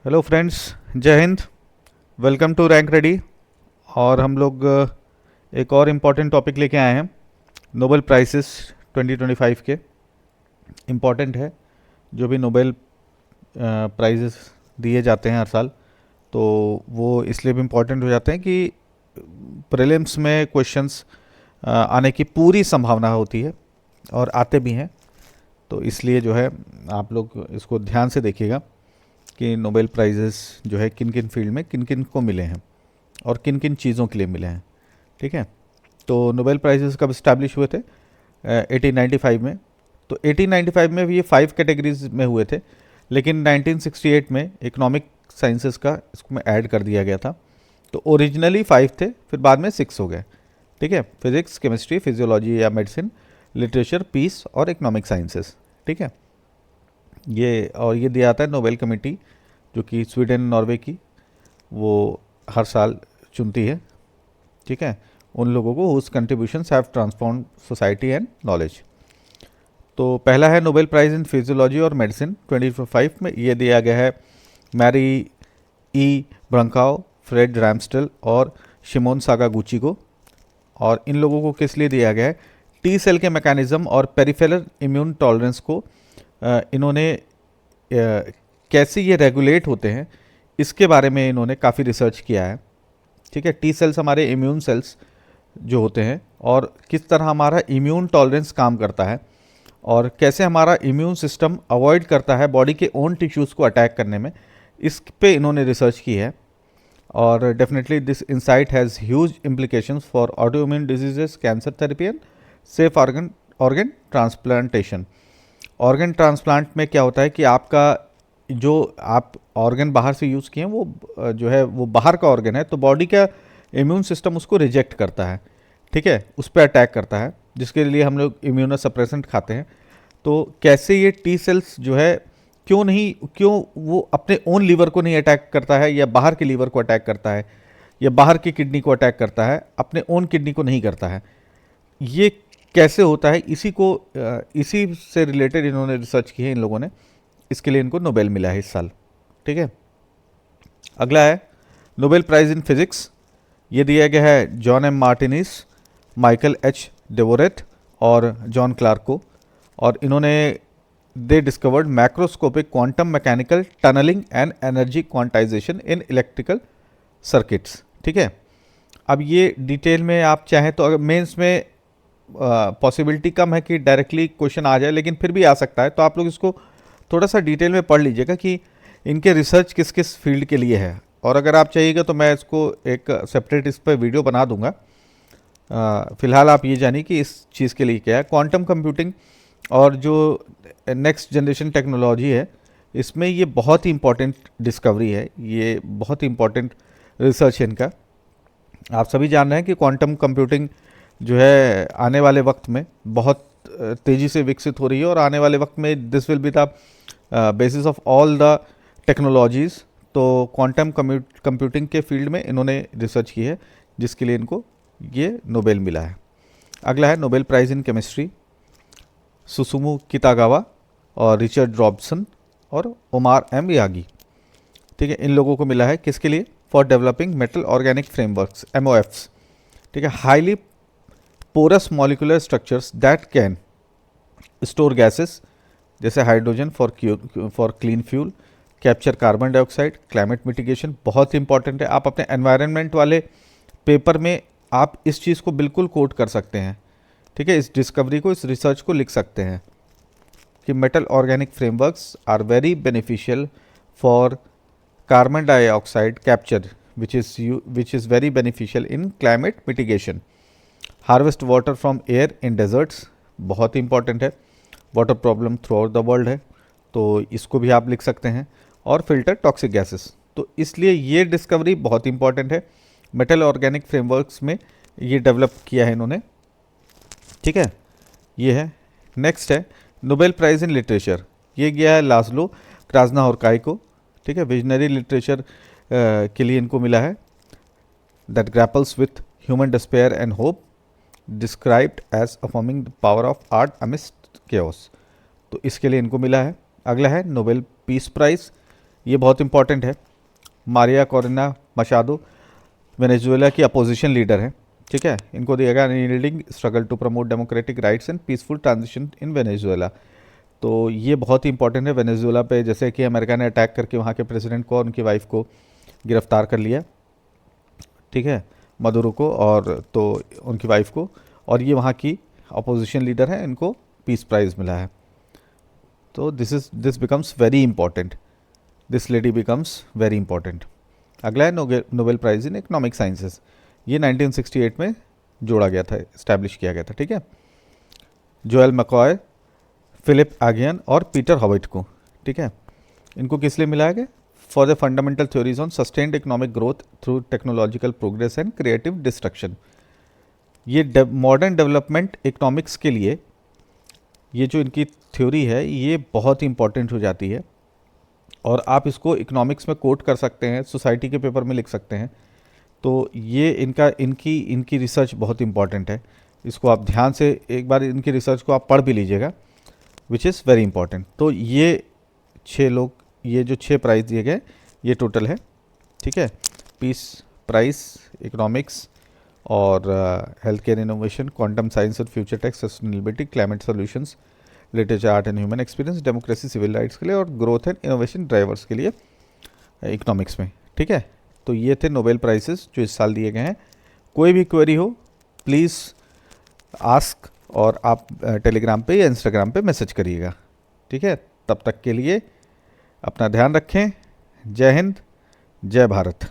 Hello friends, जय हिंद। Welcome to Rank Ready. और हम लोग एक और इम्पॉर्टेंट टॉपिक लेके आए हैं। नोबेल प्राइसेस 2025 के इम्पॉर्टेंट है। जो भी नोबेल प्राइजेस दिए जाते हैं हर साल, तो वो इसलिए भी इम्पॉर्टेंट हो जाते हैं कि प्रीलिम्स में क्वेश्चंस आने की पूरी संभावना होती है और आते भी हैं। तो इसलिए जो है आप लोग इसको ध्यान से देखिएगा कि नोबेल प्राइजेस जो है किन किन फील्ड में किन किन को मिले हैं और किन किन चीज़ों के लिए मिले हैं। ठीक है। तो नोबेल प्राइजेस कब इस्टेब्लिश हुए थे? 1895 में। तो 1895 में भी ये 5 कैटेगरीज में हुए थे, लेकिन 1968 में इकोनॉमिक साइंसेस का इसमें ऐड कर दिया गया था। तो ओरिजिनली 5 थे, फिर बाद में 6 हो गए। ठीक है। फिजिक्स, केमिस्ट्री, फिजियोलॉजी या मेडिसिन, लिटरेचर, पीस और इकोनॉमिक साइंसेस। ठीक है। ये दिया जाता है नोबेल कमेटी, जो कि स्वीडन नॉर्वे की, वो हर साल चुनती है। ठीक है। उन लोगों को whose contributions have transform society and knowledge. तो पहला है नोबेल प्राइज इन फिजियोलॉजी और मेडिसिन 2025 में। ये दिया गया है मैरी ई ब्रंकाओ, फ्रेड रैमस्टेल और शिमोन सागागुची को। और इन लोगों को किस लिए दिया गया है? टी सेल के मैकेनिज्म और पेरिफेरल इम्यून टॉलरेंस को इन्होंने कैसे ये रेगुलेट होते हैं, इसके बारे में इन्होंने काफ़ी रिसर्च किया है। ठीक है। टी सेल्स हमारे इम्यून सेल्स जो होते हैं, और किस तरह हमारा इम्यून टॉलरेंस काम करता है, और कैसे हमारा इम्यून सिस्टम अवॉइड करता है बॉडी के ओन टिश्यूज़ को अटैक करने में, इस पे इन्होंने रिसर्च की है। और definitely this insight has huge implications for autoimmune diseases, cancer therapy and safe organ organ transplantation. Organ transplant में क्या होता है कि आपका जो आप ऑर्गन बाहर से यूज़ किए हैं, वो जो है वो बाहर का ऑर्गन है, तो बॉडी का इम्यून सिस्टम उसको रिजेक्ट करता है। ठीक है। उस पर अटैक करता है, जिसके लिए हम लोग इम्यूनो सप्रेसेंट खाते हैं। तो कैसे ये टी सेल्स जो है, क्यों वो अपने ओन लीवर को नहीं अटैक करता है, या बाहर के लीवर को अटैक करता है, या बाहर की किडनी को अटैक करता है, अपने ओन किडनी को नहीं करता है, ये कैसे होता है? इसी से रिलेटेड इन्होंने रिसर्च की है इन लोगों ने। इसके लिए इनको नोबेल मिला है इस साल। ठीक है। अगला है नोबेल प्राइज इन फिजिक्स। ये दिया गया है John M Martinis, Michael H Devoret और जॉन क्लार्क को। और इन्होंने they discovered macroscopic quantum mechanical tunneling and energy quantization in electrical circuits. ठीक है। अब ये डिटेल में आप चाहें तो, अगर मेंस में पॉसिबिलिटी कम है कि डायरेक्टली क्वेश्चन आ जाए, लेकिन फिर भी आ सकता है, तो आप लोग इसको थोड़ा सा डिटेल में पढ़ लीजिएगा कि इनके रिसर्च किस किस फील्ड के लिए है। और अगर आप चाहिएगा तो मैं इसको एक सेपरेट इस पर वीडियो बना दूंगा। फिलहाल आप ये जानिए कि इस चीज़ के लिए क्या है। क्वांटम कंप्यूटिंग और जो नेक्स्ट जनरेशन टेक्नोलॉजी है, इसमें ये बहुत ही इंपॉर्टेंट डिस्कवरी है, ये बहुत ही इंपॉर्टेंट रिसर्च है इनका। आप सभी जान रहे हैं कि क्वांटम कंप्यूटिंग जो है आने वाले वक्त में बहुत तेज़ी से विकसित हो रही है, और आने वाले वक्त में this will be the basis of all the technologies. तो क्वांटम कंप्यूटिंग के फील्ड में इन्होंने रिसर्च की है, जिसके लिए इनको ये नोबेल मिला है। अगला है Nobel prize in chemistry, Susumu Kitagawa और रिचर्ड रॉबसन और ओमार एम यागी। ठीक है। इन लोगों को मिला है किसके लिए? For developing metal organic frameworks, MOFs। ठीक है। Highly porous molecular structures that can store gases, जैसे hydrogen for clean fuel, capture carbon dioxide, climate mitigation. बहुत ही इंपॉर्टेंट है। आप अपने एनवायरनमेंट वाले पेपर में आप इस चीज़ को बिल्कुल कोट कर सकते हैं। ठीक है। इस डिस्कवरी को, इस रिसर्च को लिख सकते हैं कि metal organic frameworks are very beneficial for carbon dioxide capture, which is very beneficial in climate mitigation. Harvest water from air in deserts, बहुत ही इंपॉर्टेंट है। Water problem throughout the world है, तो इसको भी आप लिख सकते हैं। और फिल्टर टॉक्सिक गैसेस। तो इसलिए ये डिस्कवरी बहुत इंपॉर्टेंट है। मेटल ऑर्गेनिक फ्रेमवर्क्स में ये डेवलप किया है इन्होंने। ठीक है। ये है। नेक्स्ट है नोबेल प्राइज़ इन लिटरेचर। ये गया है लास्लो क्रास्नाहोर्काई को। ठीक है। विजनरी लिटरेचर के लिए इनको मिला है। That grapples with human despair and hope, described as affirming the power of art amidst chaos. तो इसके लिए इनको मिला है। अगला है नोबेल पीस प्राइज़। ये बहुत इंपॉर्टेंट है। मारिया कोरेना मशाडो वेनेजुएला की अपोजिशन लीडर है, ठीक है। इनको दिया गया unyielding struggle to promote democratic rights and peaceful transition in Venezuela. तो ये बहुत ही इंपॉर्टेंट है वेनेजुएला पे, जैसे कि अमेरिका ने अटैक करके वहाँ के प्रेसिडेंट को और उनकी वाइफ को गिरफ्तार कर लिया, ठीक है, मदुरो को और तो उनकी वाइफ को, और ये वहाँ की अपोजिशन लीडर है, इनको पीस प्राइज़ मिला है। तो this becomes very important, this lady becomes very important. अगला है Nobel prize in economic sciences. ये 1968 में जोड़ा गया था, इस्टेब्लिश किया गया था, ठीक है। जोएल मैकॉय, फिलिप आगियन और पीटर हॉविट को, ठीक है। इनको किस लिए मिला गया? For the fundamental theories on sustained economic growth through technological progress and creative destruction. ये मॉडर्न डेवलपमेंट इकोनॉमिक्स के लिए ये जो इनकी थ्योरी है ये बहुत ही इंपॉर्टेंट हो जाती है, और आप इसको इकोनॉमिक्स में कोट कर सकते हैं, सोसाइटी के पेपर में लिख सकते हैं। तो ये इनकी रिसर्च बहुत इंपॉर्टेंट है, इसको आप ध्यान से एक बार इनकी रिसर्च को आप पढ़ भी लीजिएगा, विच इज़ वेरी इंपॉर्टेंट। तो ये 6 लोग, ये जो 6 प्राइज़ दिए गए ये टोटल है, ठीक है। पीस प्राइज़, इकोनॉमिक्स और health care innovation, quantum science और future tech, sustainability, climate solutions, literature, art and human experience, democracy, civil rights के लिए, और ग्रोथ एंड इनोवेशन ड्राइवर्स के लिए इकोनॉमिक्स में, ठीक है। तो ये थे नोबेल प्राइजेस जो इस साल दिए गए हैं। कोई भी क्वेरी हो प्लीज़ आस्क, और आप टेलीग्राम पे या इंस्टाग्राम पे मैसेज करिएगा, ठीक है। तब तक के लिए अपना ध्यान रखें। जय हिंद, जय भारत।